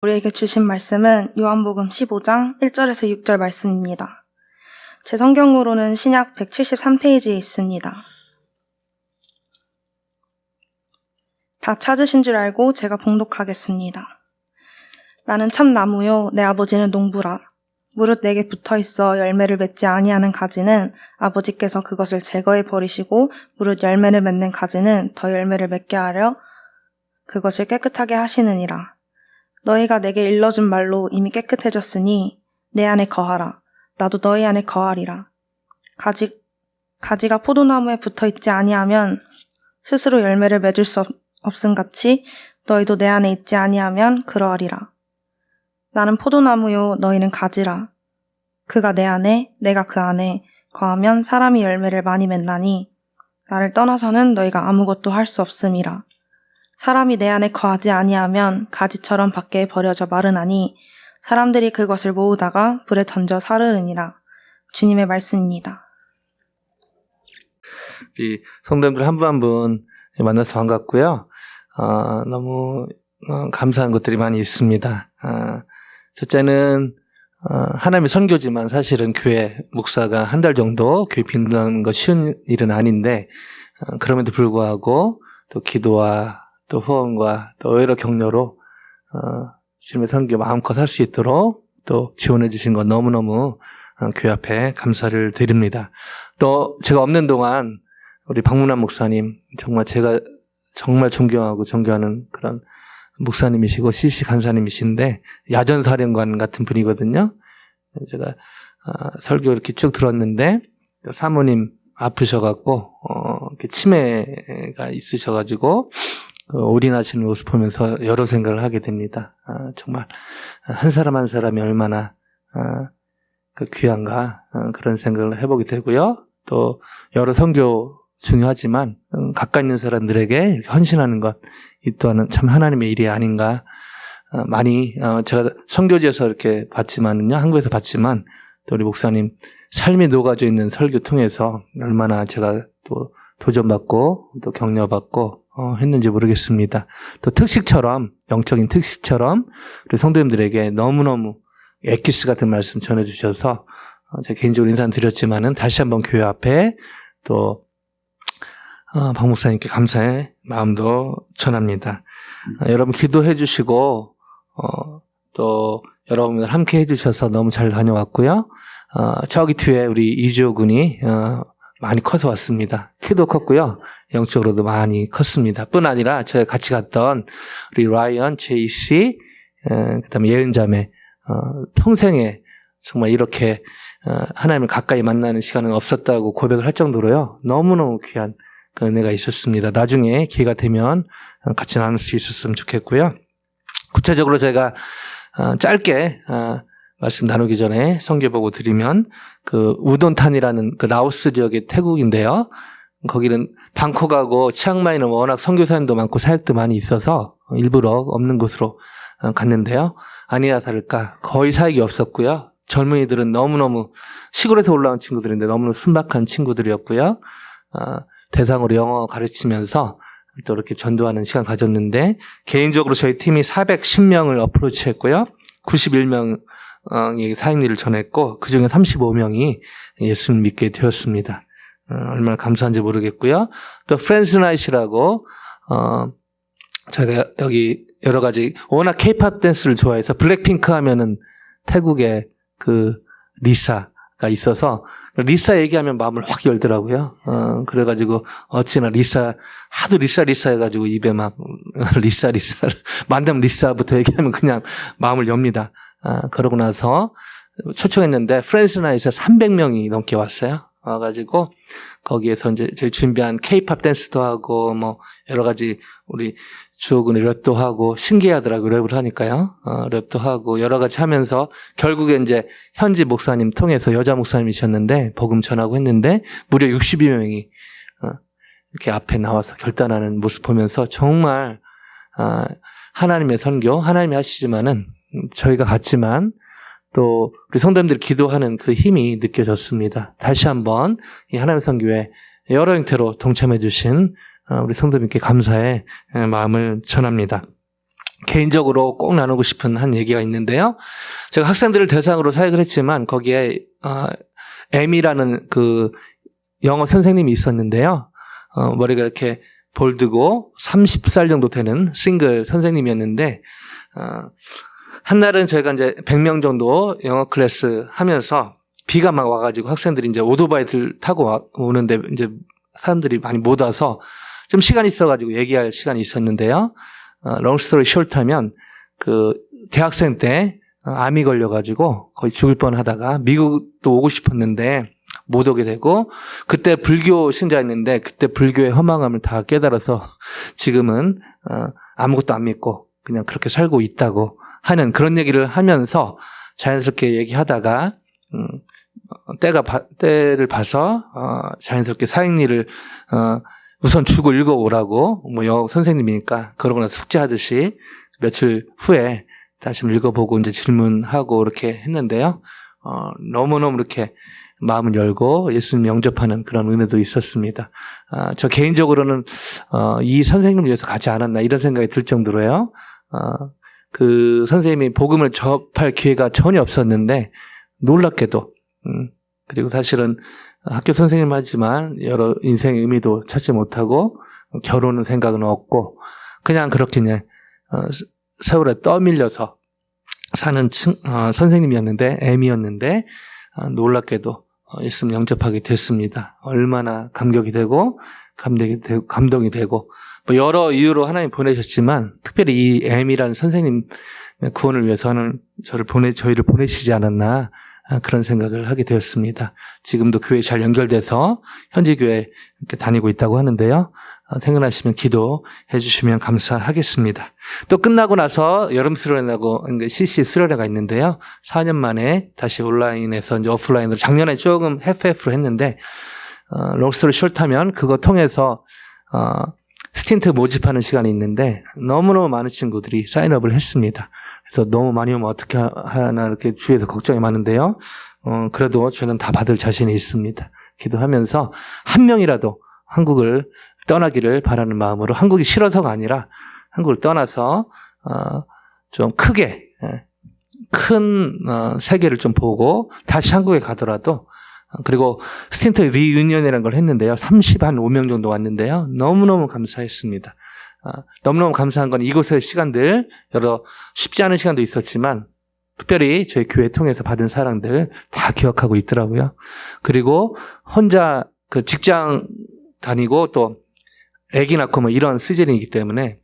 우리에게 주신 말씀은 요한복음 15장 1절에서 6절 말씀입니다. 제 성경으로는 신약 173페이지에 있습니다. 다 찾으신 줄 알고 제가 봉독하겠습니다. 나는 참 나무요 내 아버지는 농부라. 무릇 내게 붙어있어 열매를 맺지 아니하는 가지는 아버지께서 그것을 제거해 버리시고 무릇 열매를 맺는 가지는 더 열매를 맺게 하려 그것을 깨끗하게 하시느니라. 너희가 내게 일러준 말로 이미 깨끗해졌으니 내 안에 거하라. 나도 너희 안에 거하리라. 가지가 포도나무에 붙어있지 아니하면 스스로 열매를 맺을 수 없음같이 너희도 내 안에 있지 아니하면 그러하리라. 나는 포도나무요 너희는 가지라. 그가 내 안에 내가 그 안에 거하면 사람이 열매를 많이 맺나니 나를 떠나서는 너희가 아무것도 할 수 없음이라. 사람이 내 안에 거하지 아니하면 가지처럼 밖에 버려져 마르나니 사람들이 그것을 모으다가 불에 던져 사르느니라. 주님의 말씀입니다. 이 성도님들 한 분 한 분 만나서 반갑고요. 너무 감사한 것들이 많이 있습니다. 첫째는 하나님의 선교지만 사실은 교회 목사가 한 달 정도 교회 빈다는 거 쉬운 일은 아닌데 그럼에도 불구하고 또 기도와 또 후원과 또 여러 격려로 주님의 선교 마음껏 할 수 있도록 또 지원해 주신 건 너무너무 교회 앞에 감사를 드립니다. 또 제가 없는 동안 우리 박문환 목사님 제가 정말 존경하고 존경하는 그런 목사님이시고 CC 간사님이신데 야전사령관 같은 분이거든요. 제가 설교 이렇게 쭉 들었는데 사모님 아프셔갖고 이렇게 치매가 있으셔가지고 올인하시는 모습 보면서 여러 생각을 하게 됩니다. 정말 한 사람 한 사람이 얼마나 귀한가 그런 생각을 해보게 되고요. 또 여러 선교 중요하지만 가까이 있는 사람들에게 헌신하는 것 이 또한 참 하나님의 일이 아닌가. 많이 제가 선교지에서 이렇게 봤지만은요, 한국에서 봤지만 또 우리 목사님 삶이 녹아져 있는 설교 통해서 얼마나 제가 또 도전받고 또 격려받고 했는지 모르겠습니다. 또 특식처럼 영적인 특식처럼 우리 성도님들에게 너무너무 엑기스 같은 말씀 전해주셔서 제가 개인적으로 인사드렸지만은 다시 한번 교회 앞에 또 박 목사님께 감사의 마음도 전합니다. 여러분 기도해 주시고 또 여러분들 함께 해 주셔서 너무 잘 다녀왔고요. 저기 뒤에 우리 이주호 군이 많이 커서 왔습니다. 키도 컸고요. 영적으로도 많이 컸습니다. 뿐 아니라 저희 같이 갔던 우리 라이언, 제이씨, 그다음에 예은자매 평생에 정말 이렇게 하나님을 가까이 만나는 시간은 없었다고 고백을 할 정도로요. 너무너무 귀한 그 은혜가 있었습니다. 나중에 기회가 되면 같이 나눌 수 있었으면 좋겠고요. 구체적으로 제가 짧게 말씀 나누기 전에 선교 보고 드리면 그 우돈탄이라는 그 라오스 지역의 태국인데요. 거기는 방콕하고 치앙마이는 워낙 선교사님도 많고 사역도 많이 있어서 일부러 없는 곳으로 갔는데요. 아니나 다를까 거의 사역이 없었고요. 젊은이들은 너무너무 시골에서 올라온 친구들인데 너무너무 순박한 친구들이었고요. 대상으로 영어 가르치면서 또 이렇게 전도하는 시간 가졌는데 개인적으로 저희 팀이 410명을 어프로치했고요. 91명이 사역일을 전했고 그중에 35명이 예수를 믿게 되었습니다. 얼마나 감사한지 모르겠고요. 또 프렌즈 나잇이라고 저희가 여기 여러 가지 워낙 케이팝 댄스를 좋아해서 블랙핑크 하면은 태국의 그 리사가 있어서 리사 얘기하면 마음을 확 열더라고요. 그래가지고 어찌나 하도 리사 해가지고 입에 막 리사 만담 리사부터 얘기하면 그냥 마음을 엽니다. 그러고 나서 초청했는데 프렌즈 나잇에 300명이 넘게 왔어요. 와가지고 거기에서 이제 저희 준비한 케이팝 댄스도 하고 뭐 여러 가지 우리 주호군이 랩도 하고 신기하더라고요. 랩을 하니까요. 랩도 하고 여러 가지 하면서 결국에 이제 현지 목사님 통해서 여자 목사님이셨는데 복음 전하고 했는데 무려 62명이 이렇게 앞에 나와서 결단하는 모습 보면서 정말 하나님의 선교 하나님이 하시지만은 저희가 갔지만 또 우리 성도님들이 기도하는 그 힘이 느껴졌습니다. 다시 한번 이 하나님의 선교에 여러 형태로 동참해 주신 우리 성도님께 감사의 마음을 전합니다. 개인적으로 꼭 나누고 싶은 한 얘기가 있는데요. 제가 학생들을 대상으로 사역을 했지만 거기에 M이라는 그 영어 선생님이 있었는데요. 머리가 이렇게 볼드고 30살 정도 되는 싱글 선생님이었는데 한날은 저희가 이제 100명 정도 영어 클래스 하면서 비가 막 와가지고 학생들이 이제 오토바이를 타고 오는데 이제 사람들이 많이 못 와서 좀 시간이 있어가지고 얘기할 시간이 있었는데요. long story short 하면 그 대학생 때 암이 걸려가지고 거의 죽을 뻔하다가 미국도 오고 싶었는데 못 오게 되고 그때 불교 신자였는데 그때 불교의 허망함을 다 깨달아서 지금은 아무것도 안 믿고 그냥 그렇게 살고 있다고 하는 그런 얘기를 하면서 자연스럽게 얘기하다가 때를 봐서 자연스럽게 사행리를 우선 주고 읽어오라고 뭐 영어 선생님이니까 그러고 나서 숙제하듯이 며칠 후에 다시 읽어보고 이제 질문하고 이렇게 했는데요. 너무너무 이렇게 마음을 열고 예수님 영접하는 그런 은혜도 있었습니다. 저 개인적으로는 이 선생님을 위해서 가지 않았나 이런 생각이 들 정도로요. 그 선생님이 복음을 접할 기회가 전혀 없었는데 놀랍게도 그리고 사실은 학교 선생님 하지만 여러 인생의 의미도 찾지 못하고 결혼은 생각은 없고 그냥 그렇게 세월에 떠밀려서 사는 선생님이었는데 M이었는데 놀랍게도 예수님 영접하게 됐습니다. 얼마나 감격이 되고 감동이 되고 뭐 여러 이유로 하나님 보내셨지만 특별히 이 M이라는 선생님 구원을 위해서는 저희를 보내시지 않았나 그런 생각을 하게 되었습니다. 지금도 교회 잘 연결돼서 현지 교회 이렇게 다니고 있다고 하는데요. 생각나시면 기도해 주시면 감사하겠습니다. 또 끝나고 나서 여름 수련회하고 CC 수련회가 있는데요. 4년 만에 다시 온라인에서 이제 오프라인으로 작년에 조금 FF로 했는데 롱스토리 숏하면 그거 통해서 스틴트 모집하는 시간이 있는데 너무너무 많은 친구들이 사인업을 했습니다. 그래서 너무 많이 오면 어떻게 하나 이렇게 주위에서 걱정이 많은데요. 그래도 저는 다 받을 자신이 있습니다. 기도하면서 한 명이라도 한국을 떠나기를 바라는 마음으로 한국이 싫어서가 아니라 한국을 떠나서 좀 크게 큰 세계를 좀 보고 다시 한국에 가더라도 그리고 스틴트 리유니언이라는 걸 했는데요. 35명 정도 왔는데요. 너무너무 감사했습니다. 너무너무 감사한 건 이곳의 시간들 여러 쉽지 않은 시간도 있었지만 특별히 저희 교회 통해서 받은 사랑들 다 기억하고 있더라고요. 그리고 혼자 그 직장 다니고 또 아기 낳고 뭐 이런 시즌이기 때문에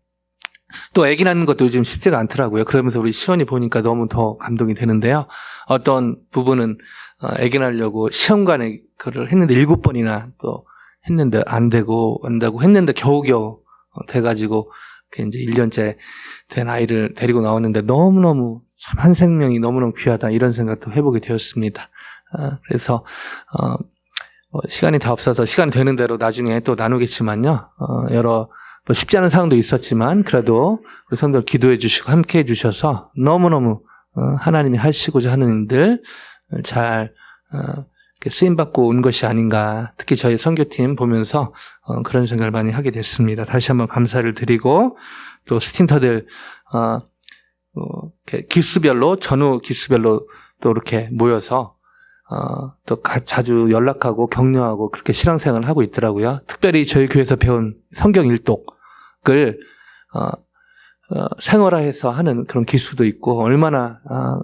또 아기 낳는 것도 요즘 쉽지가 않더라고요. 그러면서 우리 시원이 보니까 너무 더 감동이 되는데요. 어떤 부분은 아기 낳으려고 시험관에 그걸 했는데 7번이나 또 했는데 안 되고 했는데 겨우겨우 돼가지고 이제 1년째 된 아이를 데리고 나왔는데 너무너무 참 한 생명이 너무너무 귀하다 이런 생각도 해보게 되었습니다. 그래서 시간이 다 없어서 시간이 되는 대로 나중에 또 나누겠지만요. 여러 쉽지 않은 상황도 있었지만 그래도 우리 성도들 기도해 주시고 함께 해 주셔서 너무너무 하나님이 하시고자 하는 일들 잘 쓰임받고 온 것이 아닌가. 특히 저희 선교팀 보면서 그런 생각을 많이 하게 됐습니다. 다시 한번 감사를 드리고 또 스틴터들 기수별로 전후 기수별로 또 이렇게 모여서 또 자주 연락하고 격려하고 그렇게 신앙생활을 하고 있더라고요. 특별히 저희 교회에서 배운 성경 일독을 생활화해서 하는 그런 기수도 있고 얼마나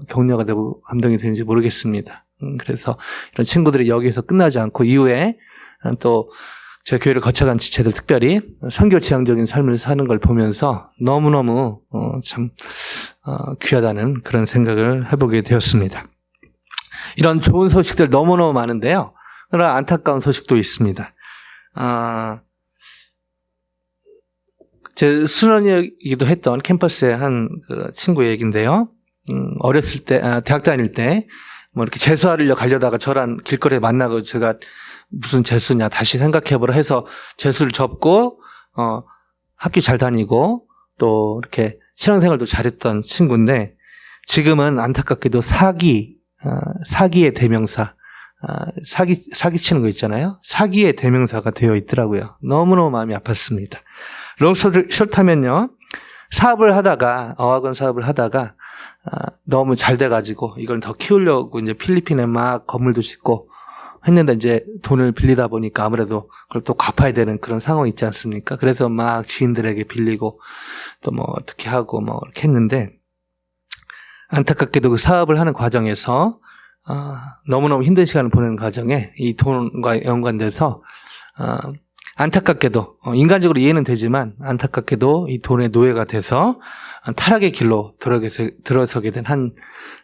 격려가 되고 감동이 되는지 모르겠습니다. 그래서 이런 친구들이 여기에서 끝나지 않고 이후에 또 저희 교회를 거쳐간 지체들 특별히 선교 지향적인 삶을 사는 걸 보면서 너무너무 참 귀하다는 그런 생각을 해보게 되었습니다. 이런 좋은 소식들 너무너무 많은데요. 그러나 안타까운 소식도 있습니다. 제 수련이기도 했던 캠퍼스의 한 그 친구의 얘기인데요. 어렸을 때, 대학 다닐 때, 뭐 이렇게 재수하러 가려다가 저랑 길거리에 만나고 제가 무슨 재수냐 다시 생각해보라 해서 재수를 접고, 학교 잘 다니고, 또 이렇게 신앙생활도 잘했던 친구인데, 지금은 안타깝게도 사기의 대명사, 사기치는 거 있잖아요. 사기의 대명사가 되어 있더라고요. 너무너무 마음이 아팠습니다. 롱스토리 숏하면요. 사업을 하다가, 어학원 사업을 하다가, 너무 잘 돼가지고, 이걸 더 키우려고 이제 필리핀에 막 건물도 짓고 했는데 이제 돈을 빌리다 보니까 아무래도 그걸 또 갚아야 되는 그런 상황이 있지 않습니까? 그래서 막 지인들에게 빌리고 또 뭐 어떻게 하고 뭐 이렇게 했는데, 안타깝게도 그 사업을 하는 과정에서, 너무너무 힘든 시간을 보내는 과정에 이 돈과 연관돼서, 안타깝게도, 인간적으로 이해는 되지만 안타깝게도 이 돈의 노예가 돼서 타락의 길로 들어서게 된 한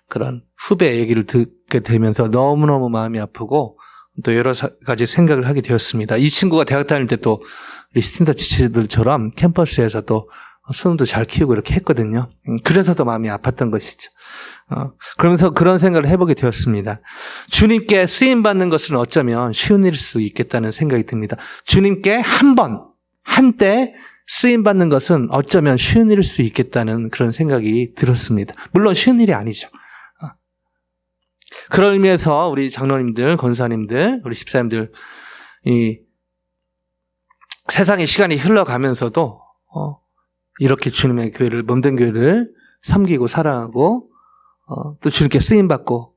그런 후배 얘기를 듣게 되면서 너무너무 마음이 아프고 또 여러 가지 생각을 하게 되었습니다. 이 친구가 대학 다닐 때 또 우리 스틴터 지치들처럼 캠퍼스에서 또 수능도 잘 키우고 이렇게 했거든요. 그래서 더 마음이 아팠던 것이죠. 그러면서 그런 생각을 해보게 되었습니다. 주님께 쓰임받는 것은 어쩌면 쉬운 일일 수 있겠다는 생각이 듭니다. 주님께 한때 쓰임받는 것은 어쩌면 쉬운 일일 수 있겠다는 그런 생각이 들었습니다. 물론 쉬운 일이 아니죠. 그런 의미에서 우리 장로님들, 권사님들, 우리 집사님들, 이 세상의 시간이 흘러가면서도 이렇게 주님의 교회를, 몸된 교회를 섬기고 사랑하고 또 주님께 쓰임받고,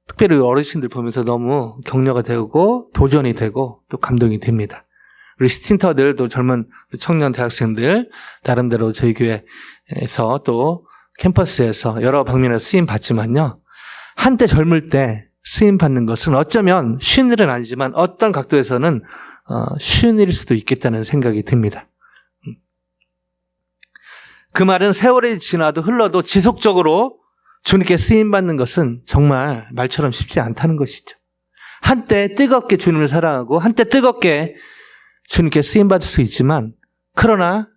특별히 어르신들 보면서 너무 격려가 되고 도전이 되고 또 감동이 됩니다. 우리 스틴터들도 젊은 청년 대학생들 나름대로 저희 교회에서 또 캠퍼스에서 여러 방면에서 쓰임 받지만요, 한때 젊을 때 쓰임 받는 것은 어쩌면 쉬운 일은 아니지만 어떤 각도에서는 쉬운 일일 수도 있겠다는 생각이 듭니다. 그 말은 세월이 지나도 흘러도 지속적으로 주님께 쓰임받는 것은 정말 말처럼 쉽지 않다는 것이죠. 한때 뜨겁게 주님을 사랑하고 한때 뜨겁게 주님께 쓰임받을 수 있지만, 그러나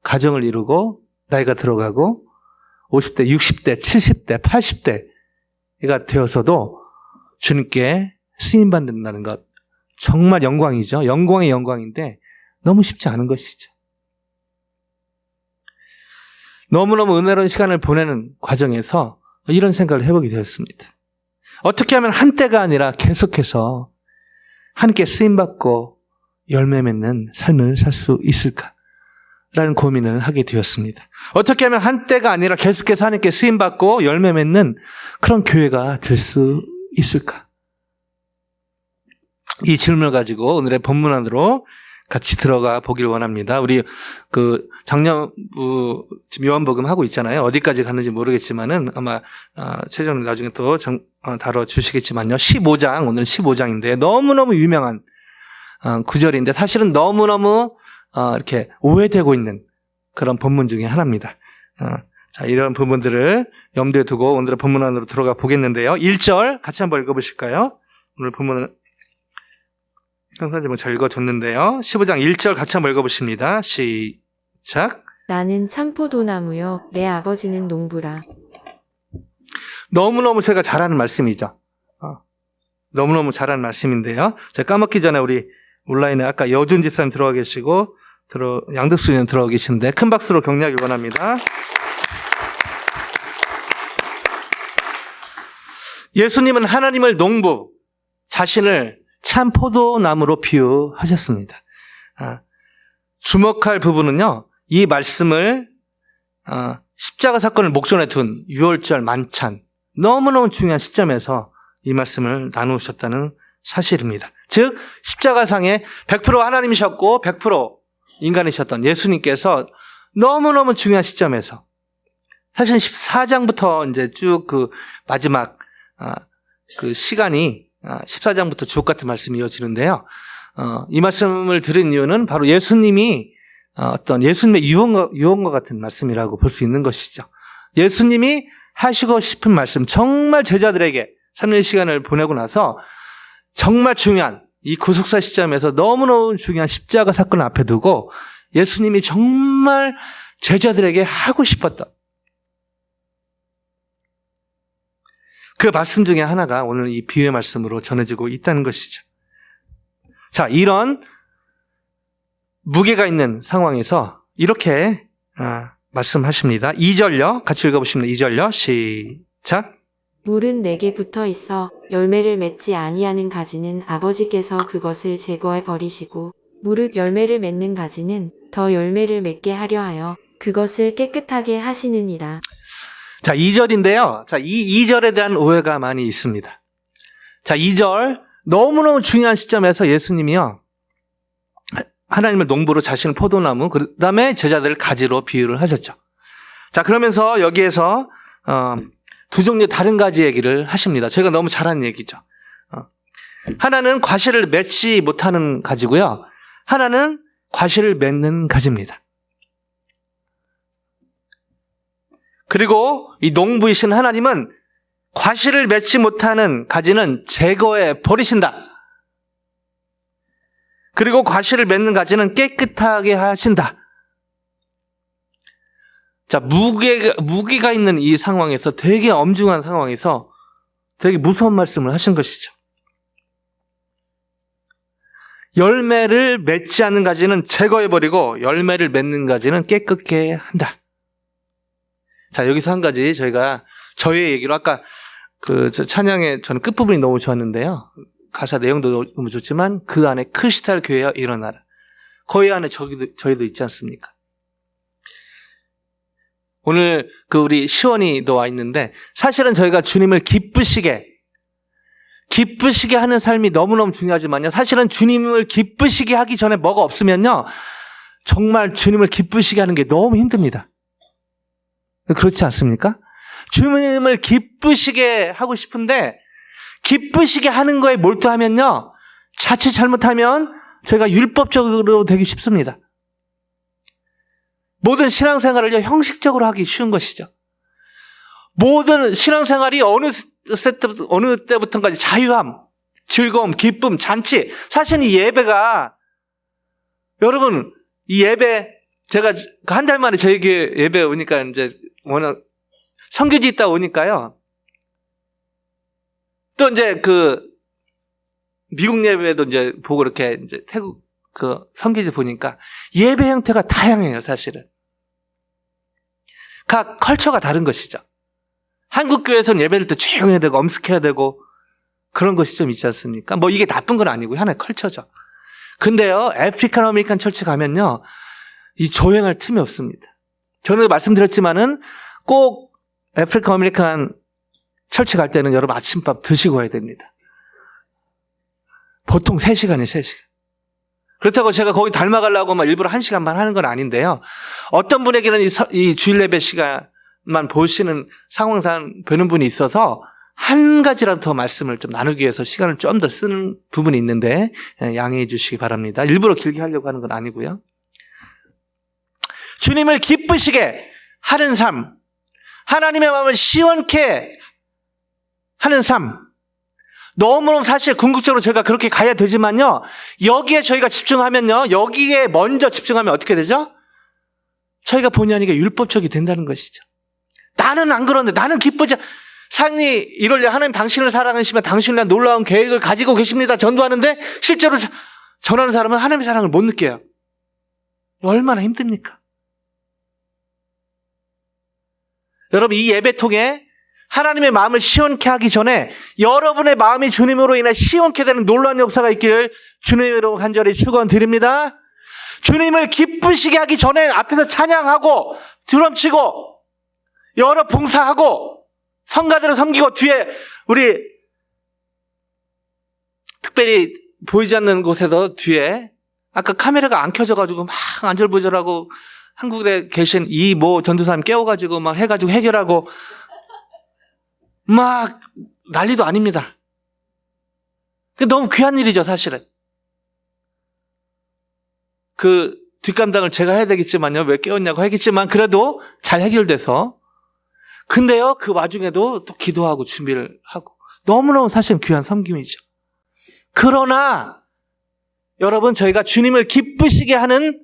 가정을 이루고 나이가 들어가고 50대, 60대, 70대, 80대가 되어서도 주님께 쓰임받는다는 것, 정말 영광이죠. 영광의 영광인데 너무 쉽지 않은 것이죠. 너무너무 은혜로운 시간을 보내는 과정에서 이런 생각을 해보게 되었습니다. 어떻게 하면 한때가 아니라 계속해서 함께 쓰임받고 열매 맺는 삶을 살 수 있을까라는 고민을 하게 되었습니다. 어떻게 하면 한때가 아니라 계속해서 하나님께 쓰임받고 열매 맺는 그런 교회가 될 수 있을까? 이 질문을 가지고 오늘의 본문 안으로 같이 들어가 보길 원합니다. 우리 작년부 지금 요한복음 하고 있잖아요. 어디까지 갔는지 모르겠지만은 아마 최종 나중에 또 다뤄 주시겠지만요. 15장, 오늘 15장인데 너무너무 유명한 구절인데 사실은 너무너무 이렇게 오해되고 있는 그런 본문 중에 하나입니다. 자, 이런 부분들을 염두에 두고 오늘의 본문 안으로 들어가 보겠는데요. 1절 같이 한번 읽어보실까요? 오늘 본문은 형사님은 잘 읽어줬는데요. 15장 1절 같이 한번 읽어보십니다. 시작. 나는 참포도나무요 내 아버지는 농부라. 너무너무 제가 잘하는 말씀이죠. 너무너무 잘하는 말씀인데요. 제가 까먹기 전에 우리 온라인에 아까 여준 집사님 들어와 계시고 양득수님 들어와 계신데 큰 박수로 격려하길 원합니다. 예수님은 하나님을 농부, 자신을 참 포도나무로 비유하셨습니다. 주목할 부분은요, 이 말씀을 십자가 사건을 목전에 둔 6월절 만찬, 너무너무 중요한 시점에서 이 말씀을 나누셨다는 사실입니다. 즉 십자가상에 100% 하나님이셨고 100% 인간이셨던 예수님께서 너무너무 중요한 시점에서, 사실 14장부터 이제 쭉 그 마지막 그 시간이 14장부터 주옥 같은 말씀이 이어지는데요. 이 말씀을 들은 이유는 바로 예수님이 어떤 예수님의 유언과 같은 말씀이라고 볼 수 있는 것이죠. 예수님이 하시고 싶은 말씀, 정말 제자들에게 3년 시간을 보내고 나서 정말 중요한 이 구속사 시점에서 너무너무 중요한 십자가 사건을 앞에 두고 예수님이 정말 제자들에게 하고 싶었던 그 말씀 중에 하나가 오늘 이 비유의 말씀으로 전해지고 있다는 것이죠. 자, 이런 무게가 있는 상황에서 이렇게 말씀하십니다. 2절요. 같이 읽어보십니다. 2절요. 시작. 물은 내게 붙어 있어 열매를 맺지 아니하는 가지는 아버지께서 그것을 제거해 버리시고 무릇 열매를 맺는 가지는 더 열매를 맺게 하려 하여 그것을 깨끗하게 하시느니라. 자, 2절인데요. 자, 이 2절에 대한 오해가 많이 있습니다. 자, 2절 너무너무 중요한 시점에서 예수님이요, 하나님을 농부로 자신을 포도나무, 그 다음에 제자들을 가지로 비유를 하셨죠. 자, 그러면서 여기에서 두 종류 다른 가지 얘기를 하십니다. 저희가 너무 잘하는 얘기죠. 하나는 과실을 맺지 못하는 가지고요, 하나는 과실을 맺는 가지입니다. 그리고 이 농부이신 하나님은 과실을 맺지 못하는 가지는 제거해 버리신다. 그리고 과실을 맺는 가지는 깨끗하게 하신다. 자, 무게가 있는 이 상황에서, 되게 엄중한 상황에서 되게 무서운 말씀을 하신 것이죠. 열매를 맺지 않는 가지는 제거해버리고 열매를 맺는 가지는 깨끗게 한다. 자, 여기서 한 가지 저의 얘기로, 아까 찬양의 저는 끝부분이 너무 좋았는데요. 가사 내용도 너무 좋지만 그 안에 크리스탈 교회여 일어나라. 거기 안에 저희도 있지 않습니까? 오늘 우리 시원이도 와 있는데, 사실은 저희가 주님을 기쁘시게 하는 삶이 너무너무 중요하지만요, 사실은 주님을 기쁘시게 하기 전에 뭐가 없으면요, 정말 주님을 기쁘시게 하는 게 너무 힘듭니다. 그렇지 않습니까? 주님을 기쁘시게 하고 싶은데, 기쁘시게 하는 거에 몰두하면요, 자칫 잘못하면 저희가 율법적으로 되기 쉽습니다. 모든 신앙생활을요, 형식적으로 하기 쉬운 것이죠. 모든 신앙생활이 어느 때부터인가지 자유함, 즐거움, 기쁨, 잔치. 사실 이 예배가, 여러분, 이 예배, 제가 한 달 만에 저희 교회 예배 오니까, 이제 워낙 선교지 있다 오니까요, 또 이제 미국 예배도 이제 보고 이렇게 이제 태국 선교지 보니까 예배 형태가 다양해요, 사실은. 각 컬처가 다른 것이죠. 한국 교회에서는 예배를 때 조용해야 되고 엄숙해야 되고 그런 것이 좀 있지 않습니까? 뭐 이게 나쁜 건 아니고요, 하나의 컬처죠. 근데요, 아프리칸 아메리칸 철치 가면요, 이 조용할 틈이 없습니다. 저는 말씀드렸지만은 꼭 아프리칸 아메리칸 철치 갈 때는 여러분 아침밥 드시고 가야 됩니다. 보통 3시간이에요, 3시간. 그렇다고 제가 거기 닮아가려고 막 일부러 1시간만 하는 건 아닌데요. 어떤 분에게는 이 주일 예배 시간만 보시는 상황상 뵈는 분이 있어서 한 가지라도 더 말씀을 좀 나누기 위해서 시간을 좀 더 쓰는 부분이 있는데 양해해 주시기 바랍니다. 일부러 길게 하려고 하는 건 아니고요. 주님을 기쁘시게 하는 삶, 하나님의 마음을 시원케 하는 삶, 너무너무 사실 궁극적으로 저희가 그렇게 가야 되지만요, 여기에 저희가 집중하면요, 여기에 먼저 집중하면 어떻게 되죠? 저희가 본의 아니게 율법적이 된다는 것이죠. 나는 안 그러는데, 나는 기쁘지, 상이 이럴래, 하나님 당신을 사랑하시면 당신을 위한 놀라운 계획을 가지고 계십니다, 전도하는데 실제로 전하는 사람은 하나님의 사랑을 못 느껴요. 얼마나 힘듭니까? 여러분, 이 예배 통해 하나님의 마음을 시원케 하기 전에 여러분의 마음이 주님으로 인해 시원케 되는 놀라운 역사가 있기를 주님으로 간절히 축원드립니다. 주님을 기쁘시게 하기 전에 앞에서 찬양하고 드럼치고 여러 봉사하고 성가대로 섬기고, 뒤에 우리 특별히 보이지 않는 곳에서 뒤에 아까 카메라가 안 켜져가지고 막 안절부절하고 한국에 계신 이 전도사님 깨워가지고 막 해가지고 해결하고 막 난리도 아닙니다. 너무 귀한 일이죠, 사실은. 뒷감당을 제가 해야 되겠지만요, 왜 깨웠냐고 하겠지만 그래도 잘 해결돼서. 근데요, 그 와중에도 또 기도하고 준비를 하고 너무너무 사실은 귀한 섬김이죠. 그러나 여러분, 저희가 주님을 기쁘시게 하는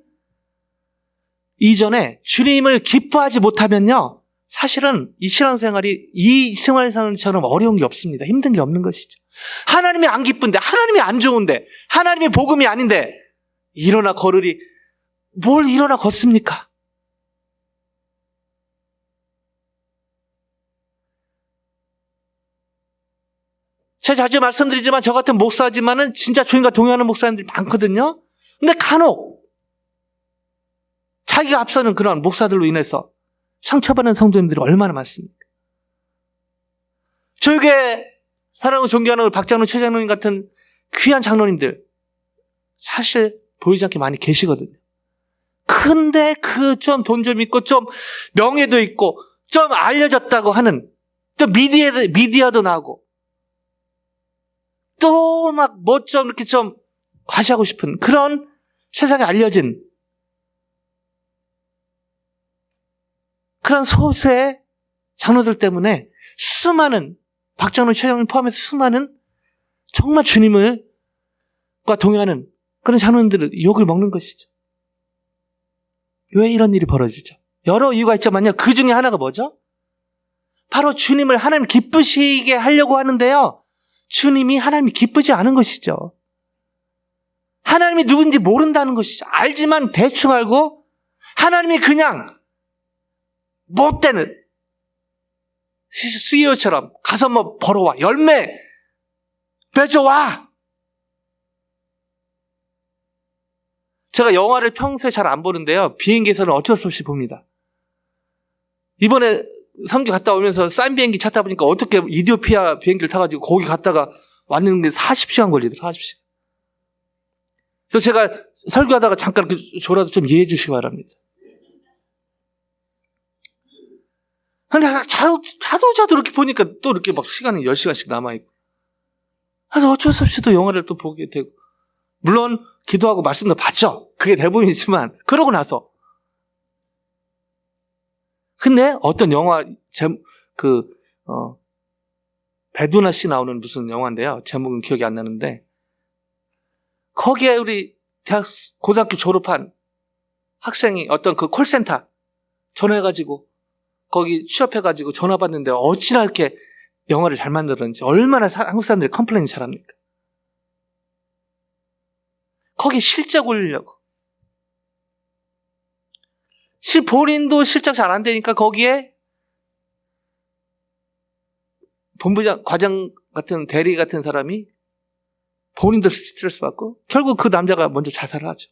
이전에 주님을 기뻐하지 못하면요, 사실은 이 신앙생활이 이 생활생활처럼 어려운 게 없습니다. 힘든 게 없는 것이죠. 하나님이 안 기쁜데, 하나님이 안 좋은데, 하나님의 복음이 아닌데 일어나 걸으리, 뭘 일어나 걷습니까? 제가 자주 말씀드리지만 저 같은 목사지만은 진짜 주님과 동행하는 목사님들이 많거든요. 근데 간혹 자기가 앞서는 그런 목사들로 인해서 상처받는 성도님들이 얼마나 많습니까? 저에게 사랑하고 존경하는 박장로 최장로님 같은 귀한 장로님들 사실 보이지 않게 많이 계시거든요. 근데 그 좀 돈 좀 있고 좀 명예도 있고 좀 알려졌다고 하는 또 미디어도 나오고 또 막 뭐 좀 이렇게 좀 과시하고 싶은 그런 세상에 알려진 그런 소수의 장로들 때문에 수많은 박장로 최장로님 포함해서 수많은 정말 주님과 동행하는 그런 장로님들을 욕을 먹는 것이죠. 왜 이런 일이 벌어지죠? 여러 이유가 있지만요. 그 중에 하나가 뭐죠? 바로 주님을 하나님 기쁘시게 하려고 하는데요. 주님이 하나님이 기쁘지 않은 것이죠. 하나님이 누군지 모른다는 것이죠. 알지만 대충 알고 하나님이 그냥 못되는 CEO처럼 가서 뭐 벌어와. 열매 맺어와. 제가 영화를 평소에 잘 안 보는데요. 비행기에서는 어쩔 수 없이 봅니다. 이번에 선교 갔다 오면서 싼 비행기 찾다 보니까 어떻게 이디오피아 비행기를 타가지고 거기 갔다가 왔는데 40시간 걸리더라고요. 40시간. 그래서 제가 설교하다가 잠깐 저라도 좀 이해해 주시기 바랍니다. 근데 자도 이렇게 보니까 또 이렇게 막 시간이 10시간씩 남아있고. 그래서 어쩔 수 없이 또 영화를 또 보게 되고. 물론 기도하고 말씀도 받죠. 그게 대부분이지만 그러고 나서 근데 어떤 영화 배두나 씨 나오는 무슨 영화인데요. 제목은 기억이 안 나는데 거기에 우리 고등학교 졸업한 학생이 어떤 그 콜센터 전화해가지고 거기 취업해가지고 전화 받는데 어찌나 이렇게 영화를 잘 만들었는지 얼마나 한국 사람들이 컴플레인이 잘합니까? 거기에 실적 올리려고. 본인도 실적 잘 안 되니까 거기에 본부장, 과장 같은 대리 같은 사람이 본인도 스트레스 받고 결국 그 남자가 먼저 자살을 하죠.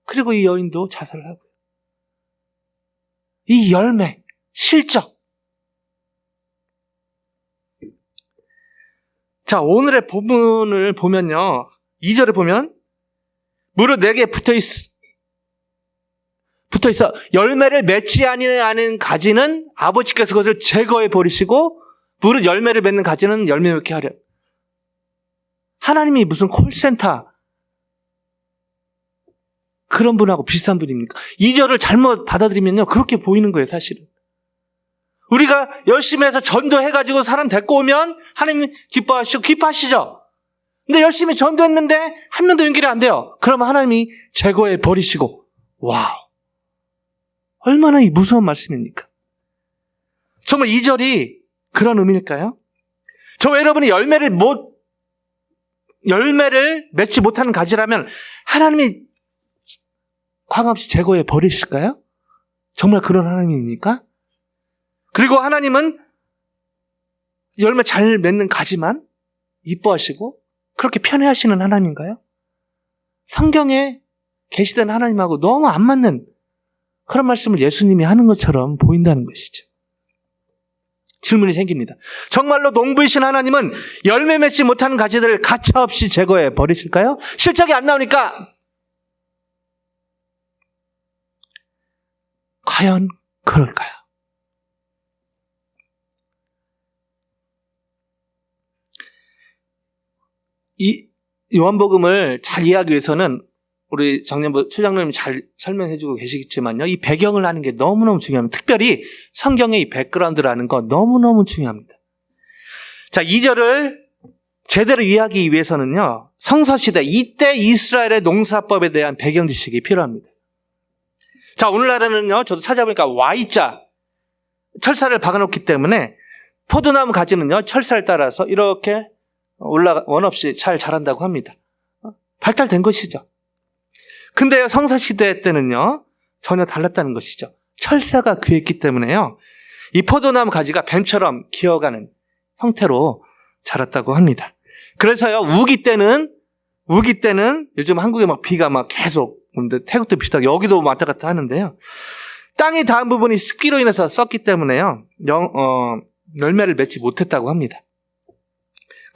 그리고 이 여인도 자살을 하고요. 이 열매, 실적. 자, 오늘의 본문을 보면요. 2절에 보면 무릇 내게 붙어있어 열매를 맺지 아니하는 가지는 아버지께서 그것을 제거해 버리시고 무릇 열매를 맺는 가지는 열매 맺게 하려. 하나님이 무슨 콜센터 그런 분하고 비슷한 분입니까? 2절을 잘못 받아들이면요 그렇게 보이는 거예요. 사실은 우리가 열심히 해서 전도해가지고 사람 데리고 오면 하나님 기뻐하시죠? 근데 열심히 전도했는데 한 명도 연결이 안 돼요. 그러면 하나님이 제거해 버리시고. 와우, 얼마나 이 무서운 말씀입니까? 정말 2절이 그런 의미일까요? 저 여러분이 열매를 맺지 못하는 가지라면 하나님이 화감없이 제거해 버리실까요? 정말 그런 하나님입니까? 그리고 하나님은 열매 잘 맺는 가지만 이뻐하시고 그렇게 편애하시는 하나님인가요? 성경에 계시던 하나님하고 너무 안 맞는 그런 말씀을 예수님이 하는 것처럼 보인다는 것이죠. 질문이 생깁니다. 정말로 농부이신 하나님은 열매 맺지 못하는 가지들을 가차없이 제거해 버리실까요? 실적이 안 나오니까 과연 그럴까요? 이 요한복음을 잘 이해하기 위해서는 우리 최장로님이 잘 설명해주고 계시겠지만요. 이 배경을 아는 게 너무너무 중요합니다. 특별히 성경의 이 백그라운드를 아는 거 너무너무 중요합니다. 자, 2절을 제대로 이해하기 위해서는요. 성서시대 이때 이스라엘의 농사법에 대한 배경 지식이 필요합니다. 자, 오늘날에는요. 저도 찾아보니까 Y자 철사를 박아놓기 때문에 포도나무 가지는요. 철사를 따라서 이렇게 원 없이 잘 자란다고 합니다. 발달된 것이죠. 근데요, 성서시대 때는요, 전혀 달랐다는 것이죠. 철사가 귀했기 때문에요, 이 포도나무 가지가 뱀처럼 기어가는 형태로 자랐다고 합니다. 그래서요, 우기 때는 요즘 한국에 막 비가 막 계속 근데 태국도 비슷하게 여기도 왔다 갔다 하는데요. 땅이 닿은 부분이 습기로 인해서 썩기 때문에요. 열매를 맺지 못했다고 합니다.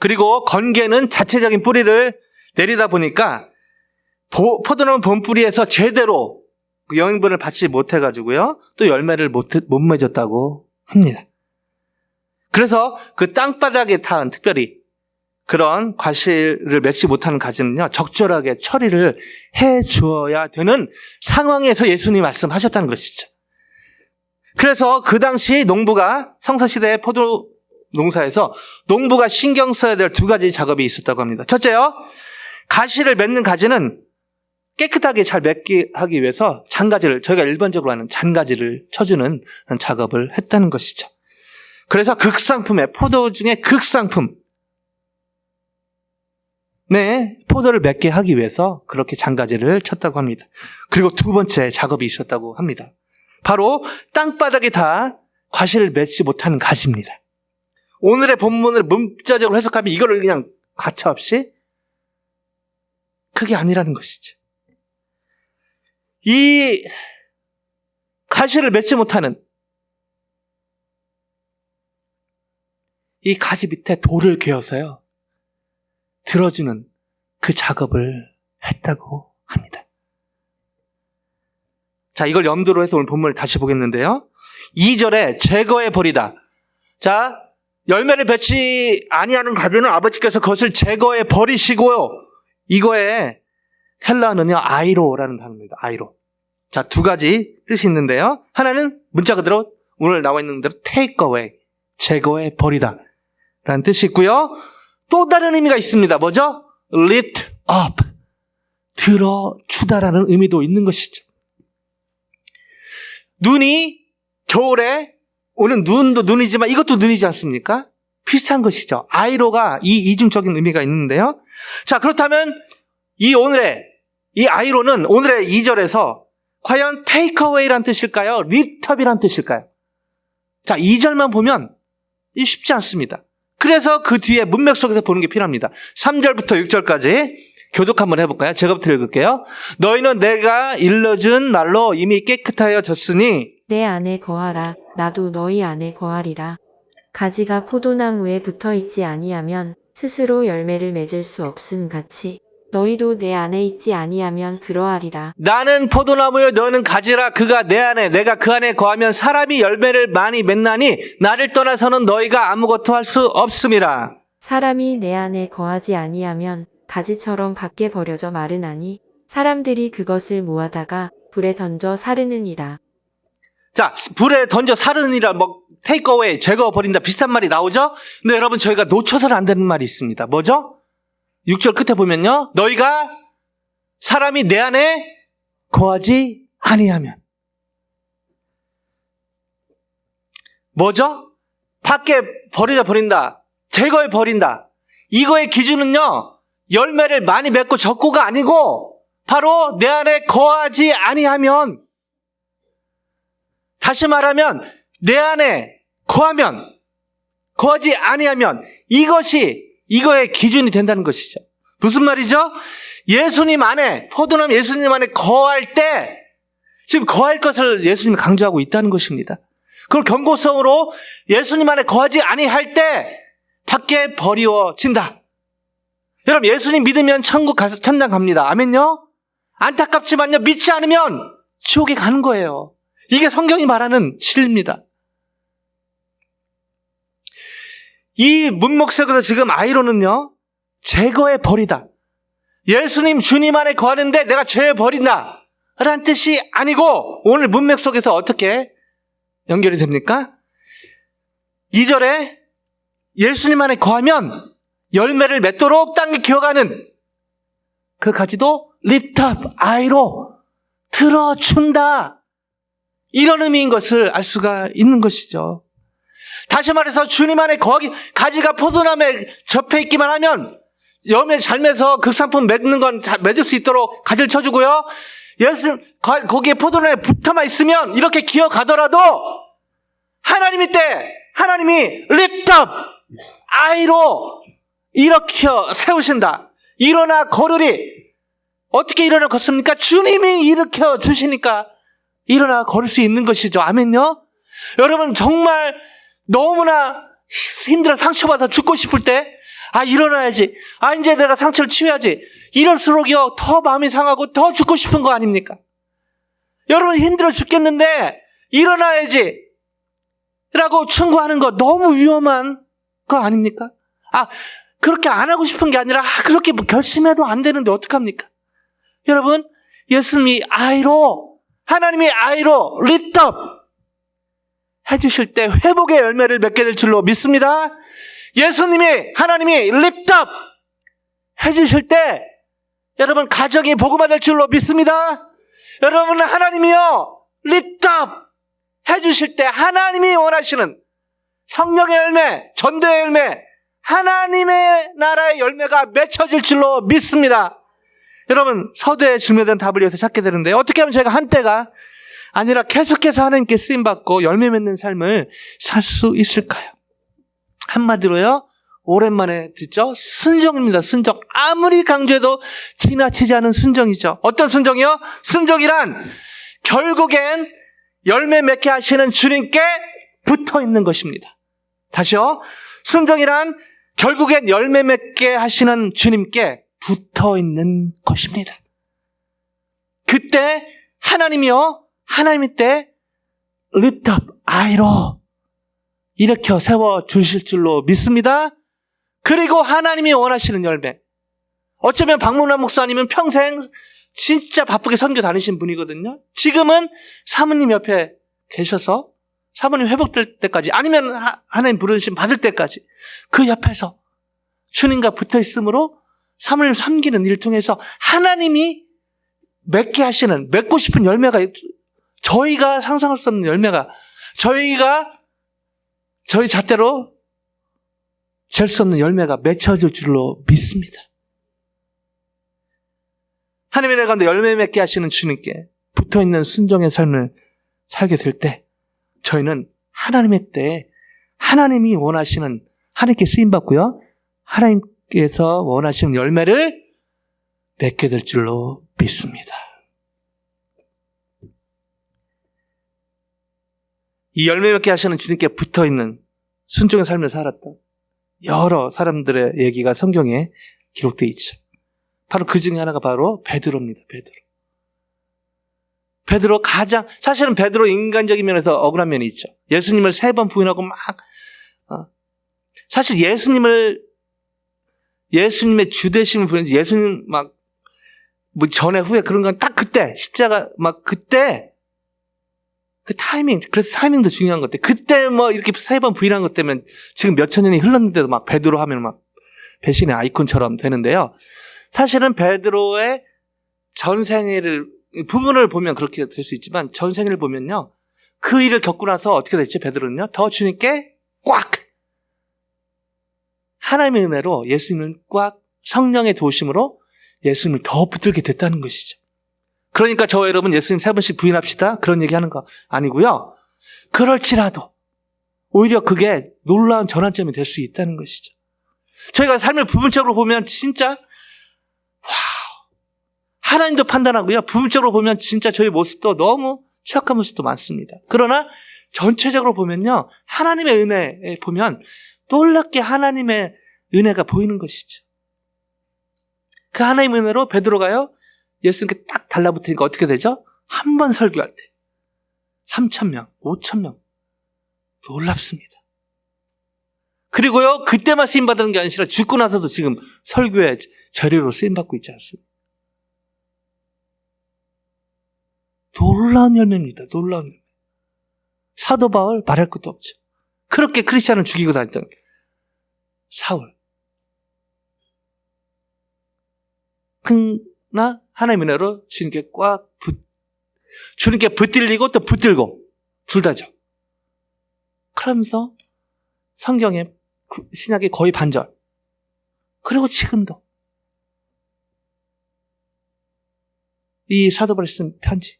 그리고 건개는 자체적인 뿌리를 내리다 보니까 포도나무 본뿌리에서 제대로 그 영양분을 받지 못해가지고요. 또 열매를 못 맺었다고 합니다. 그래서 그 땅바닥에 닿은 특별히 그런 과실을 맺지 못하는 가지는요, 적절하게 처리를 해 주어야 되는 상황에서 예수님이 말씀하셨다는 것이죠. 그래서 그 당시 농부가 성서시대의 포도 농사에서 농부가 신경 써야 될 두 가지 작업이 있었다고 합니다. 첫째요, 가시를 맺는 가지는 깨끗하게 잘 맺게 하기 위해서 잔가지를, 저희가 일반적으로 하는 잔가지를 쳐주는 작업을 했다는 것이죠. 그래서 극상품의 포도 중에 극상품, 네, 포도를 맺게 하기 위해서 그렇게 잔가지를 쳤다고 합니다. 그리고 두 번째 작업이 있었다고 합니다. 바로 땅바닥에 다 과실을 맺지 못하는 가지입니다. 오늘의 본문을 문자적으로 해석하면 이거를 그냥 가차없이 그게 아니라는 것이죠. 이 가시를 맺지 못하는 이 가지 밑에 돌을 괴어서요, 들어주는 그 작업을 했다고 합니다. 자, 이걸 염두로 해서 오늘 본문을 다시 보겠는데요. 2절에 제거해 버리다. 자, 열매를 맺지 아니하는 가지는 아버지께서 그것을 제거해 버리시고요. 이거에 헬라어는요, 아이로라는 단어입니다. 아이로. 자, 두 가지 뜻이 있는데요. 하나는 문자 그대로 오늘 나와 있는 대로 take away, 제거해 버리다 라는 뜻이 있고요. 또 다른 의미가 있습니다. 뭐죠? lift up, 들어주다라는 의미도 있는 것이죠. 눈이 겨울에 오는 눈도 눈이지만 이것도 눈이지 않습니까? 비슷한 것이죠. 아이로가 이 이중적인 의미가 있는데요. 자, 그렇다면 이 아이로는 오늘의 2절에서 과연 take away란 뜻일까요? lift up이란 뜻일까요? 자, 2절만 보면 쉽지 않습니다. 그래서 그 뒤에 문맥 속에서 보는 게 필요합니다. 3절부터 6절까지 교독 한번 해볼까요? 제가부터 읽을게요. 너희는 내가 일러준 날로 이미 깨끗하여졌으니 내 안에 거하라. 나도 너희 안에 거하리라. 가지가 포도나무에 붙어 있지 아니하면 스스로 열매를 맺을 수 없음 같이 너희도 내 안에 있지 아니하면 그러하리라. 나는 포도나무여 너는 가지라. 그가 내 안에 내가 그 안에 거하면 사람이 열매를 많이 맺나니 나를 떠나서는 너희가 아무것도 할 수 없음이라. 사람이 내 안에 거하지 아니하면 가지처럼 밖에 버려져 마르나니 사람들이 그것을 모아다가 불에 던져 사르느니라. 자, 불에 던져 사르느니라, take away, 제거버린다 비슷한 말이 나오죠? 근데 여러분, 저희가 놓쳐서는 안 되는 말이 있습니다. 뭐죠? 6절 끝에 보면요, 너희가 사람이 내 안에 거하지 아니하면. 뭐죠? 밖에 버린다, 제거해 버린다. 이거의 기준은요, 열매를 많이 맺고 적고가 아니고 바로 내 안에 거하지 아니하면, 다시 말하면 내 안에 거하지 아니하면 이거의 기준이 된다는 것이죠. 무슨 말이죠? 예수님 안에, 포도나무 예수님 안에 거할 때 지금 거할 것을 예수님이 강조하고 있다는 것입니다. 그걸 경고성으로 예수님 안에 거하지 아니할 때 밖에 버리워진다. 여러분, 예수님 믿으면 천국 가서 천당 갑니다. 아멘요? 안타깝지만요, 믿지 않으면 지옥에 가는 거예요. 이게 성경이 말하는 진리입니다. 이 문목석에서 지금 아이로는요, 제거해 버리다. 예수님 주님 안에 거하는데 내가 제거해 버린다 라는 뜻이 아니고, 오늘 문맥 속에서 어떻게 연결이 됩니까? 2절에 예수님 안에 거하면 열매를 맺도록 땅에 기어가는 그 가지도 lift up, 아이로 들어준다, 이런 의미인 것을 알 수가 있는 것이죠. 다시 말해서 주님 안에 거하기, 가지가 포도나무에 접해 있기만 하면 열매 잘 맺어서 극상품 맺는 건 다 맺을 수 있도록 가지를 쳐주고요, 거기에 포도나무에 붙어만 있으면 이렇게 기어가더라도 하나님이 lift up, 아이로 일으켜 세우신다. 일어나 걸으리. 어떻게 일어나 걷습니까? 주님이 일으켜 주시니까 일어나 걸을 수 있는 것이죠. 아멘요? 여러분 정말 너무나 힘들어 상처받아 죽고 싶을 때 일어나야지. 이제 내가 상처를 치유해야지. 이럴수록요 더 마음이 상하고 더 죽고 싶은 거 아닙니까? 여러분 힘들어 죽겠는데 일어나야지 라고 충고하는 거 너무 위험한 거 아닙니까? 그렇게 안 하고 싶은 게 아니라 그렇게 결심해도 안 되는데 어떡합니까? 여러분 예수님이 하나님이 아이로 lift up 해주실 때 회복의 열매를 맺게 될 줄로 믿습니다. 하나님이 lift up 해주실 때 여러분 가정이 복음화될 줄로 믿습니다. 여러분 하나님이요 lift up 해주실 때 하나님이 원하시는 성령의 열매, 전도의 열매, 하나님의 나라의 열매가 맺혀질 줄로 믿습니다. 여러분 서두에 질문에 답을 위해서 찾게 되는데 어떻게 하면 제가 한때가 아니라 계속해서 하나님께 쓰임받고 열매 맺는 삶을 살 수 있을까요? 한마디로요 오랜만에 듣죠? 순종입니다. 순종. 아무리 강조해도 지나치지 않은 순종이죠. 어떤 순종이요? 순종이란 결국엔 열매 맺게 하시는 주님께 붙어 있는 것입니다. 다시요. 순종이란 결국엔 열매 맺게 하시는 주님께 붙어 있는 것입니다. 그때 하나님이 때 lift up, 아이로 일으켜 세워 주실 줄로 믿습니다. 그리고 하나님이 원하시는 열매. 어쩌면 박문환 목사님은 평생 진짜 바쁘게 선교 다니신 분이거든요. 지금은 사모님 옆에 계셔서 사모님 회복될 때까지 아니면 하나님 부르심 받을 때까지 그 옆에서 주님과 붙어 있으므로 사모님 섬기는 일을 통해서 하나님이 맺고 싶은 열매가 저희가 상상할 수 없는 열매가 저희 잣대로 잴 수 없는 열매가 맺혀질 줄로 믿습니다. 하나님의 내 가운데 열매 맺게 하시는 주님께 붙어있는 순종의 삶을 살게 될 때 저희는 하나님의 때에 하나님이 원하시는 하나님께 쓰임받고요. 하나님께서 원하시는 열매를 맺게 될 줄로 믿습니다. 이 열매 맺게 하시는 주님께 붙어있는 순종의 삶을 살았던 여러 사람들의 얘기가 성경에 기록되어 있죠. 바로 그 중에 하나가 바로 베드로입니다. 베드로 사실은 베드로 인간적인 면에서 억울한 면이 있죠. 예수님을 3번 부인하고 사실 예수님의 주되심을 부인해서 예수님 전에 후에 그런 건 딱 그때 십자가 그때 그 타이밍, 그래서 타이밍도 중요한 것 같아요. 그때 이렇게 3번 부인한 것 때문에 지금 몇천 년이 흘렀는데도 베드로 하면 배신의 아이콘처럼 되는데요. 사실은 베드로의 전생애를 부분을 보면 그렇게 될 수 있지만 전생애를 보면요. 그 일을 겪고 나서 어떻게 됐죠? 베드로는요. 더 주님께 꽉 하나님의 은혜로 예수님을 꽉 성령의 도우심으로 예수님을 더 붙들게 됐다는 것이죠. 그러니까 저와 여러분 예수님 3번씩 부인합시다. 그런 얘기하는 거 아니고요. 그럴지라도 오히려 그게 놀라운 전환점이 될 수 있다는 것이죠. 저희가 삶을 부분적으로 보면 진짜 하나님도 판단하고요. 부분적으로 보면 진짜 저희 모습도 너무 취약한 모습도 많습니다. 그러나 전체적으로 보면요. 하나님의 은혜에 보면 놀랍게 하나님의 은혜가 보이는 것이죠. 그 하나님의 은혜로 베드로가요. 예수님께 딱 달라붙으니까 어떻게 되죠? 한 번 설교할 때 3,000명, 5,000명 놀랍습니다. 그리고요. 그때만 쓰임받는 게 아니라 죽고 나서도 지금 설교의 재료로 쓰임받고 있지 않습니까? 놀라운 열매입니다. 놀라운 열매. 사도 바울 말할 것도 없죠. 그렇게 크리스찬을 죽이고 다녔던 사울. 그러나 하나님의 은혜로 주님께 주님께 붙들리고 또 붙들고 둘 다죠. 그러면서 성경의 신약의 거의 반절. 그리고 지금도 이 사도 바울이 쓴 편지를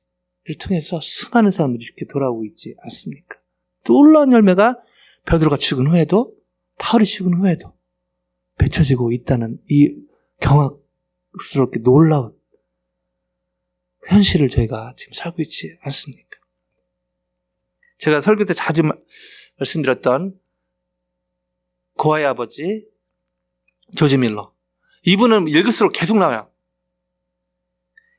통해서 수많은 사람들이 이렇게 돌아오고 있지 않습니까? 놀라운 열매가 베드로가 죽은 후에도 바울이 죽은 후에도 맺혀지고 있다는 이 경악스럽게 놀라운 현실을 저희가 지금 살고 있지 않습니까? 제가 설교 때 자주 말씀드렸던 고아의 아버지 조지 밀러, 이분은 읽을수록 계속 나와요.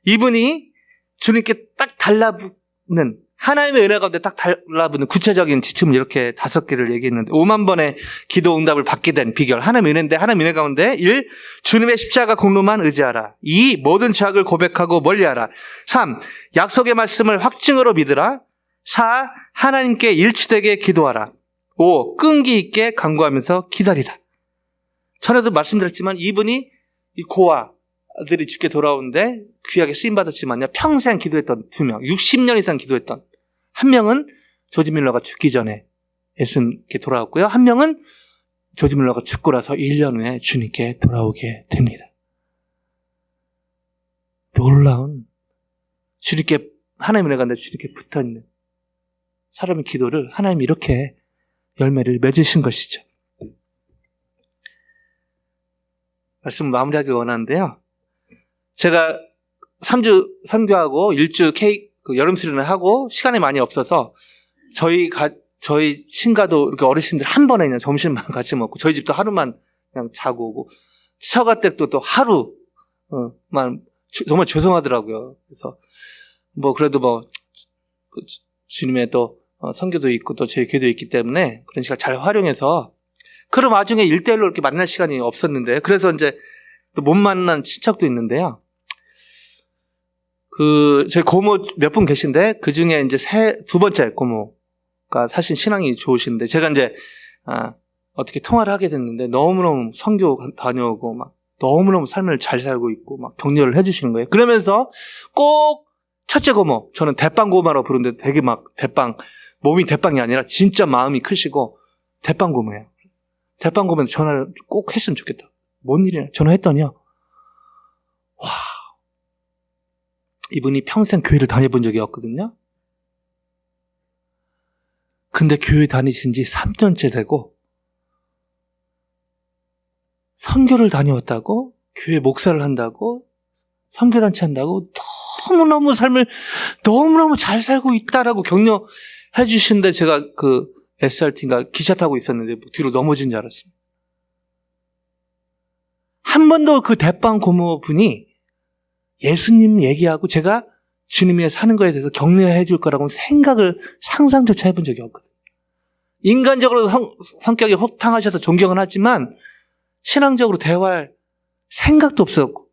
이분이 주님께 딱 달라붙는, 하나님의 은혜 가운데 딱 달라붙는 구체적인 지침을 이렇게 5개를 얘기했는데, 5만 번의 기도 응답을 받게 된 비결, 하나님의 은혜인데, 하나님의 은혜 가운데 1. 주님의 십자가 공로만 의지하라. 2. 모든 죄악을 고백하고 멀리하라. 3. 약속의 말씀을 확증으로 믿으라. 4. 하나님께 일치되게 기도하라. 5. 끈기 있게 간구하면서 기다리라. 전에도 말씀드렸지만 이분이 이 고아들이 죽게 돌아오는데 귀하게 쓰임받았지만요, 평생 기도했던 2명, 60년 이상 기도했던 한 명은 조지 밀러가 죽기 전에 예수님께 돌아왔고요, 한 명은 조지 밀러가 죽고 나서 1년 후에 주님께 돌아오게 됩니다. 놀라운, 주님께, 하나님의 은혜가 주님께 붙어있는 사람의 기도를 하나님이 이렇게 열매를 맺으신 것이죠. 말씀을 마무리하기 원하는데요, 제가 3주 선교하고 1주 여름 수련을 하고 시간이 많이 없어서 저희 친가도 이렇게 어르신들 한 번에 그냥 점심만 같이 먹고, 저희 집도 하루만 그냥 자고 오고, 처가 댁도 또 하루만, 정말 죄송하더라고요. 그래서 그래도 주님의 또 선교도 있고 또 저희 교회도 있기 때문에 그런 시간 잘 활용해서, 그럼 와중에 1대1로 이렇게 만날 시간이 없었는데, 그래서 이제 또 못 만난 친척도 있는데요. 저희 고모 몇 분 계신데, 그 중에 이제 2번째 고모가 사실 신앙이 좋으신데, 제가 이제, 어떻게 통화를 하게 됐는데, 너무너무 선교 다녀오고, 막, 너무너무 삶을 잘 살고 있고, 막 격려를 해주시는 거예요. 그러면서 꼭 첫째 고모, 저는 대빵 고모라고 부르는데 되게 몸이 대빵이 아니라 진짜 마음이 크시고, 대빵 고모예요. 대빵 고모한테 전화를 꼭 했으면 좋겠다. 뭔 일이냐? 전화했더니요, 와, 이분이 평생 교회를 다녀본 적이 없거든요. 근데 교회 다니신 지 3년째 되고, 선교를 다녀왔다고, 교회 목사를 한다고, 선교단체 한다고, 너무너무 삶을 너무너무 잘 살고 있다라고 격려해 주시는데, 제가 SRT인가 기차 타고 있었는데 뒤로 넘어진 줄 알았습니다. 한 번도 그 대빵 고모분이 예수님 얘기하고 제가 주님 위해 사는 거에 대해서 격려해 줄 거라고는 생각을 상상조차 해본 적이 없거든요. 인간적으로 성격이 호탕하셔서 존경은 하지만 신앙적으로 대화할 생각도 없었고,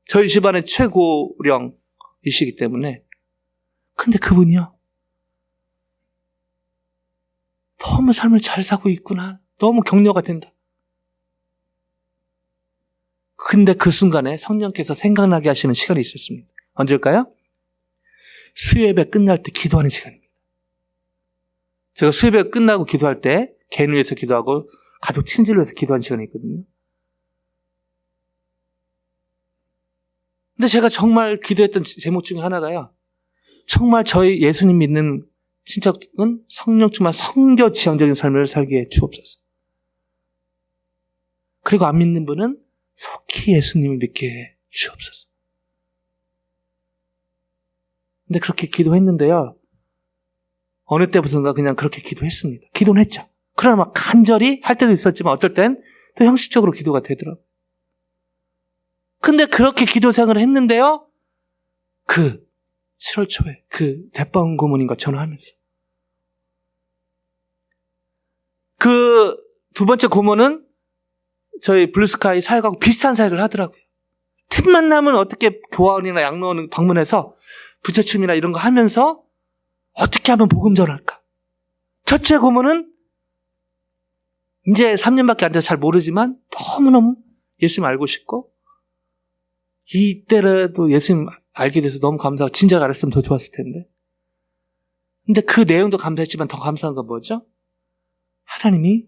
저희 집안의 최고령이시기 때문에. 근데 그분이요, 너무 삶을 잘 사고 있구나, 너무 격려가 된다. 근데 그 순간에 성령께서 생각나게 하시는 시간이 있었습니다. 언제일까요? 수요예배 끝날 때 기도하는 시간입니다. 제가 수요예배 끝나고 기도할 때 개인 위해서 기도하고 가족 친지를 위해서 기도하는 시간이 있거든요. 근데 제가 정말 기도했던 제목 중에 하나가요, 정말 저희 예수님 믿는 친척은 성령 충만 성교 지향적인 삶을 살게 주옵소서. 그리고 안 믿는 분은 속히 예수님을 믿게 해 주옵소서. 근데 그렇게 기도했는데요, 어느 때부터인가 그냥 그렇게 기도했습니다. 기도는 했죠. 그러나 막 간절히 할 때도 있었지만 어떨 땐 또 형식적으로 기도가 되더라고요. 근데 그렇게 기도 생활을 했는데요, 7월 초에 대빵 고모님과 전화하면서, 두 번째 고모는 저희 블루스카이 사역하고 비슷한 사역을 하더라고요. 틈만 나면 어떻게 교화원이나 양로원 방문해서 부채춤이나 이런 거 하면서 어떻게 하면 복음 전할까. 첫째 고모는 이제 3년밖에 안 돼서 잘 모르지만 너무너무 예수님 알고 싶고, 이때라도 예수님 알게 돼서 너무 감사하고, 진작 알았으면 더 좋았을 텐데. 근데 그 내용도 감사했지만 더 감사한 건 뭐죠? 하나님이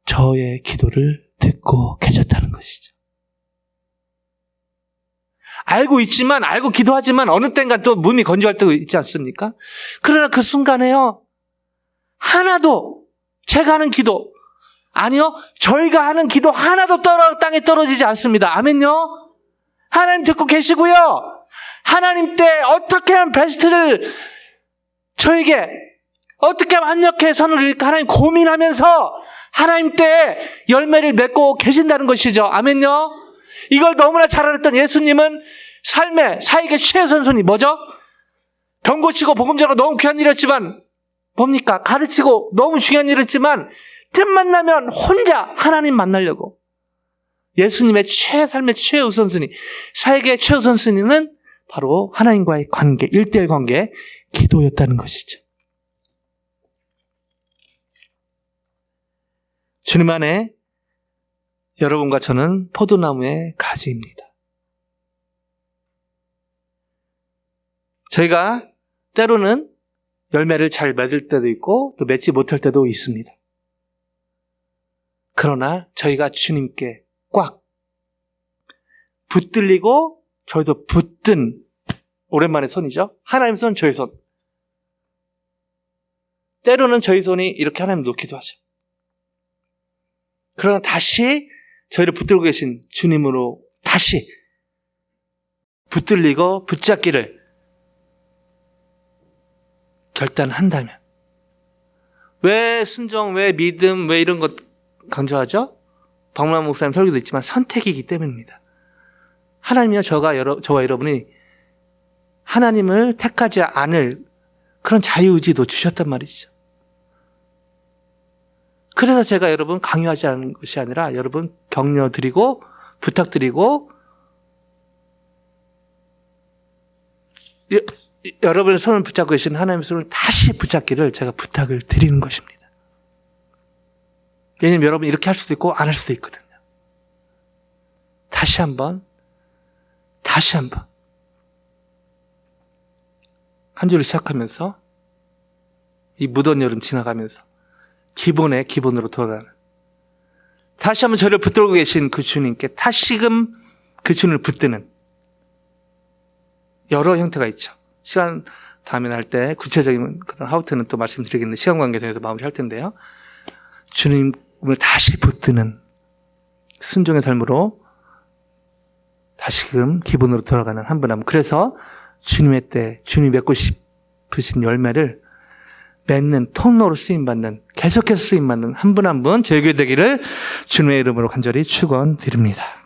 저의 기도를 듣고 계셨다는 것이죠. 알고 있지만, 알고 기도하지만 어느 땐가 또 몸이 건조할 때가 있지 않습니까? 그러나 그 순간에요, 하나도 제가 하는 기도, 아니요, 저희가 하는 기도 하나도 땅에 떨어지지 않습니다. 아멘요? 하나님 듣고 계시고요. 하나님 때 어떻게 하면 베스트를 저에게 어떻게 하면 합력해 선을 이룰까 하나님 고민하면서 하나님 때 열매를 맺고 계신다는 것이죠. 아멘요. 이걸 너무나 잘 알았던 예수님은 삶의 사역의 최선순위 뭐죠? 병 고치고 복음 전하고 너무 귀한 일이었지만 뭡니까? 가르치고 너무 중요한 일이었지만 틈만 나면 혼자 하나님 만나려고 예수님의 삶의 최우선순위, 사역의 최우선순위는 바로 하나님과의 관계, 1:1 관계, 기도였다는 것이죠. 주님 안에 여러분과 저는 포도나무의 가지입니다. 저희가 때로는 열매를 잘 맺을 때도 있고 또 맺지 못할 때도 있습니다. 그러나 저희가 주님께 꽉 붙들리고 저희도 붙든 오랜만에 손이죠. 하나님 손, 저희 손. 때로는 저희 손이 이렇게 하나님 놓기도 하죠. 그러나 다시 저희를 붙들고 계신 주님으로 다시 붙들리고 붙잡기를 결단한다면 왜 순종, 왜 믿음, 왜 이런 것 강조하죠? 박문환 목사님 설교도 있지만 선택이기 때문입니다. 하나님이요 저와 여러분이 하나님을 택하지 않을 그런 자유의지도 주셨단 말이죠. 그래서 제가 여러분 강요하지 않는 것이 아니라 여러분 격려드리고 부탁드리고 여러분의 손을 붙잡고 계신 하나님의 손을 다시 붙잡기를 제가 부탁을 드리는 것입니다. 왜냐하면 여러분 이렇게 할 수도 있고 안 할 수도 있거든요. 다시 한번 한 주를 시작하면서 이 무더운 여름 지나가면서 기본으로 돌아가는 다시 한번 저를 붙들고 계신 그 주님께 다시금 그 주님을 붙드는 여러 형태가 있죠. 시간 다음에 할 때 구체적인 그런 하우트는 또 말씀드리겠는데 시간 관계에서 마무리할 텐데요. 주님을 다시 붙드는 순종의 삶으로 다시금 기본으로 돌아가는 한 분 한 분. 그래서 주님의 때 주님이 맺고 싶으신 열매를 맺는 통로로 쓰임받는 계속해서 쓰임받는 한 분 한 분 저에게 되기를 주님의 이름으로 간절히 축원드립니다.